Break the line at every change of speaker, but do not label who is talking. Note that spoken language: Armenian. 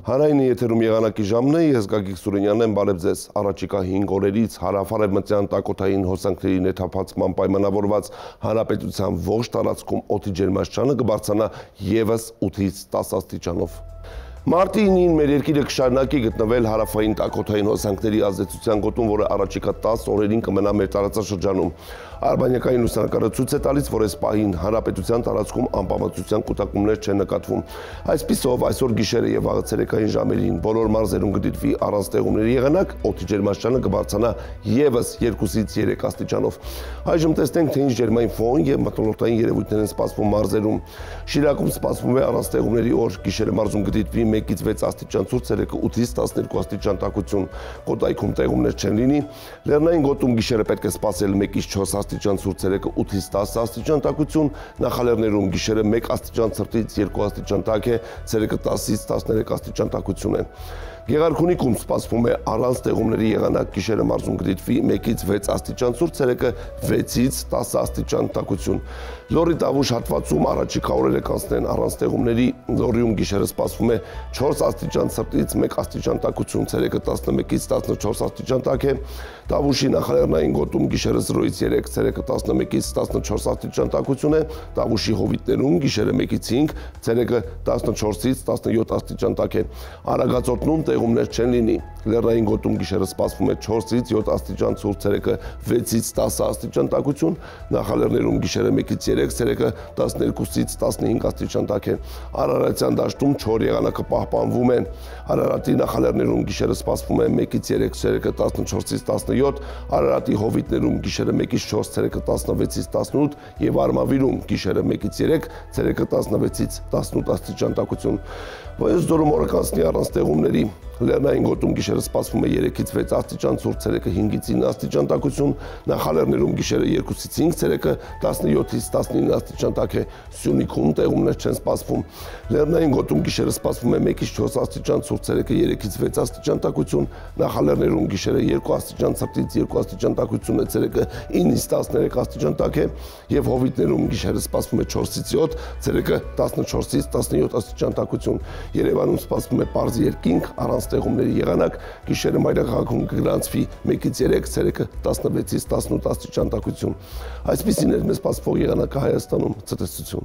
Հանրայինի եթերում եղանակի ժամն է, ես Գագիկ Սուրենյանն եմ, բարև ձեզ։ Առաջիկա 5 օրերից հարավ-արևմտյան տաքոթային հոսանքների ներթափանցման պայմանավորված հանրապետության ողջ տարածքում օդի ջերմաստիճանը կբարձրանա ևս 8-ից 10 աստիճանով։ Մարտի 9-ին մեր երկիրը կշարունակի գտնվել հարավային տաքոթային հոսանքների ազդեցության գոտում, որը առաջիկա 10 օրերին կմնա մեր տարածաշրջանում։ Արբանյակային լուսանկարը ցույց է տալիս, որ այս պահին հանրապետության տարածքում անպամատության կուտակումներ չեն նկատվում։ Այսպիսով, այսօր գիշերը եւ վաղը ցերեկային ժամերին բոլոր մարզերում կդիտվի առանց տեղումների եղանակ, օդի ջերմաստիճանը կբարձրանա ևս 2-ից 3 աստիճանով։ Այժմ տեսնենք, թե ինչ ջերմային ֆոն եւ մթնոլորտային երևույթներ են սպասվում մարզերում։ Շիրակում սպասվում է առանց տեղումների օր, գիշերը մարզում կդիտվի 1-ից 6 աստիճան ցուրտ, ցերեկը 8-ից 12 աստիճան տաքություն, Կոտայքում տեղումներ չեն լինի։ Լեռնային գոտում գիշերը պետք է սպասել 1-ից 4 աստիճան ցուրտ, ցերեկը 8-ից 10 աստիճան տաքություն, նախալեռներում գիշերը 1 աստիճան ցրտից 2 աստիճան տաք է, ցերեկը 10-ից 13 աստիճան տաքություն է։ Գեղարքունիքում սպասվում է առանց տեղումների եղանակ, գիշերը մարզում կդիտվի 1-ից 6 աստիճան ցուրտ, ցերեկը 6-ից 10 աստիճան տաքություն։ Լոռի Տավուշ հատվածում առաջիկա օրերը կանցնեն առանց տեղումների, Լոռիում գիշերը սպասվում է 4 աստիճան ցրտից 1 աստիճան տաքություն, ցերեկը 11-ից 14 աստիճան տաք է, Տավուշի նախալեռնային գոտում գիշերը 0-ից 3, ցերեկը 11-ից 14 աստիճան տաքություն է, Տավուշի հովիտներում գիշերը 1-ից 5, ցերեկը 14-ից 17 աստիճան տաք է, Արագածոտնում տեղումներ չեն լինի, Լեռնային գոտում գիշերը սպասվում է 4-ից 7 աստիճան ցուրտ, ցերեկը 6-ից 10 աստիճան տաքություն, նախալեռներում գիշերը 1-ից 3, ցերեկը 12-ից 15 աստիճան տաք է, Արարատյան դաշտում չոր եղանակը պահպանվում է, Արարատի նախալեռներում գիշերը սպասվում է 1-ից 3, ցերեկը 14-ից 17, Արարատի հովիտներում գիշերը 1-ից 4, ցերեկը 16-ից 18 եւ Արմավիրում գիշերը 1-ից 3, ցերեկը 16-ից 18 աստիճան տաքություն։ Վայոց-Ձորում օրը կանցնի առանց տեղումների, Լեռնային գոտում գիշերը սպասվում է 3-ից 6 աստիճան ցուրտ, ցերեկը 5-ից 9 աստիճան տաքություն, նախալեռներում գիշերը 2-ից 5, ցերեկը 17-ից 19 աստիճան տաք է, Սյունիքում տեղումներ չեն սպասվում, Լեռնային գոտում գիշերը սպասվում է 1-ից 4 աստիճան ցուրտ, ցերեկը 3-ից 6 աստիճան տաքություն, նախալեռներում գիշերը 2 աստիճան ցրտից 2 աստիճան տաքություն է, ցերեկը 9-ից 13 աստիճան տաք է եւ հովիտներում գիշերը սպասվում է 4-ից 7, ցերեկը 14-ից 17 աստիճան տաքություն։ Երևանում սպասվում է պարզ երկինք, առանց տեղումների եղանակ, գիշերը մայրաքաղաքում կգրանցվի 1-ից 3, ցերեկը 16-ից 18 աստիճան տաքություն։ Այսպիսին էր մեզ սպասվող եղանակը Հայաստանում, ցտեսություն։